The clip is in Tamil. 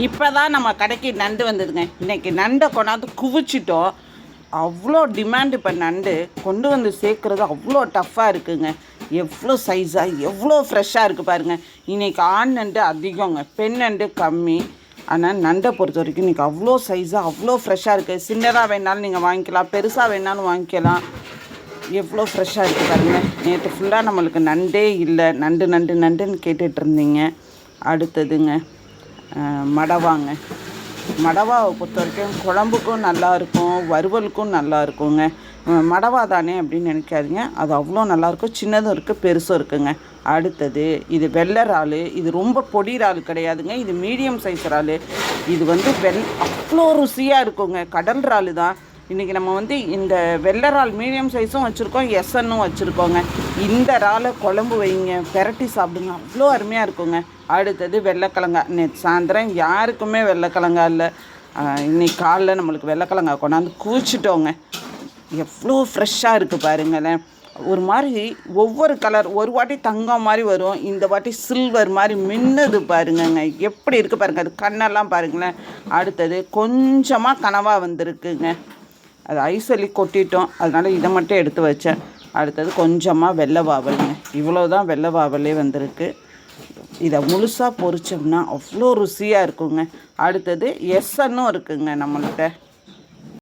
இப்போ தான் நம்ம கடைக்கு நண்டு வந்ததுங்க. இன்றைக்கி நண்டை கொண்டாந்து குவிச்சிட்டோம். அவ்வளோ டிமாண்டு. இப்போ நண்டு கொண்டு வந்து சேர்க்குறது அவ்வளோ டஃப்பாக இருக்குதுங்க. எவ்வளோ சைஸாக எவ்வளோ ஃப்ரெஷ்ஷாக இருக்குது பாருங்கள். இன்றைக்கி ஆண் நண்டு அதிகங்க, பெண் நண்டு கம்மி. ஆனால் நண்டை பொறுத்த வரைக்கும் இன்றைக்கி அவ்வளோ சைஸாக அவ்வளோ ஃப்ரெஷ்ஷாக இருக்குது. சின்னதாக வேணாலும் நீங்கள் வாங்கிக்கலாம், பெருசாக வேணாலும் வாங்கிக்கலாம். எவ்வளோ ஃப்ரெஷ்ஷாக இருக்குது பாருங்கள். நேற்று ஃபுல்லாக நம்மளுக்கு நண்டே இல்லை, நண்டு நண்டு நண்டுன்னு கேட்டுட்ருந்தீங்க. அடுத்ததுங்க மடவாங்க. மடவாவை பொறுத்த வரைக்கும் குழம்புக்கும் நல்லாயிருக்கும், வறுவலுக்கும் நல்லா இருக்குங்க. மடவா தானே அப்படின்னு நினைக்காதீங்க, அது அவ்வளோ நல்லாயிருக்கும். சின்னதும் இருக்குது, பெருசும் இருக்குங்க. அடுத்தது இது வெள்ளை இறால். இது ரொம்ப பொடி இறால் கிடையாதுங்க, இது மீடியம் சைஸ் இறால். இது அவ்வளோ ருசியாக இருக்குங்க. கடல் இறால் தான். இன்றைக்கி நம்ம இந்த வெள்ளை இறால் மீடியம் சைஸும் வச்சுருக்கோம், எஸ்என்னும் வச்சுருக்கோங்க. இந்த இறாலை குழம்பு வைங்க, பெரட்டி சாப்பிடுங்க, அவ்வளோ அருமையாக இருக்குங்க. அடுத்தது வெள்ளைக்கிழங்கா. நேற்று சாயந்தரம் யாருக்குமே வெள்ளைக்கிழங்கா இல்லை, இன்றைக்கி காலைல நம்மளுக்கு வெள்ளைக்கிழங்கா கொண்டாந்து குவிச்சிட்டோங்க. எவ்வளோ ஃப்ரெஷ்ஷாக இருக்குது பாருங்களேன். ஒரு மாதிரி ஒவ்வொரு கலர், ஒரு வாட்டி தங்கம் மாதிரி வரும், இந்த வாட்டி சில்வர் மாதிரி மின்னுது பாருங்கங்க. எப்படி இருக்குது பாருங்கள், அது கண்ணெல்லாம் பாருங்களேன். அடுத்தது கொஞ்சமாக கனவாக வந்திருக்குங்க, அது ஐசலி கொட்டிட்டோம், அதனால் இதை மட்டும் எடுத்து வச்சேன். அடுத்தது கொஞ்சமாக வெள்ளை வாவலுங்க. இவ்வளோ தான் வெள்ளை வாவலே வந்திருக்கு. இதை முழுசாக பொரிச்சோம்னா அவ்வளோ ருசியாக இருக்குங்க. அடுத்தது எஸ்என்னும் இருக்குங்க நம்மள்கிட்ட.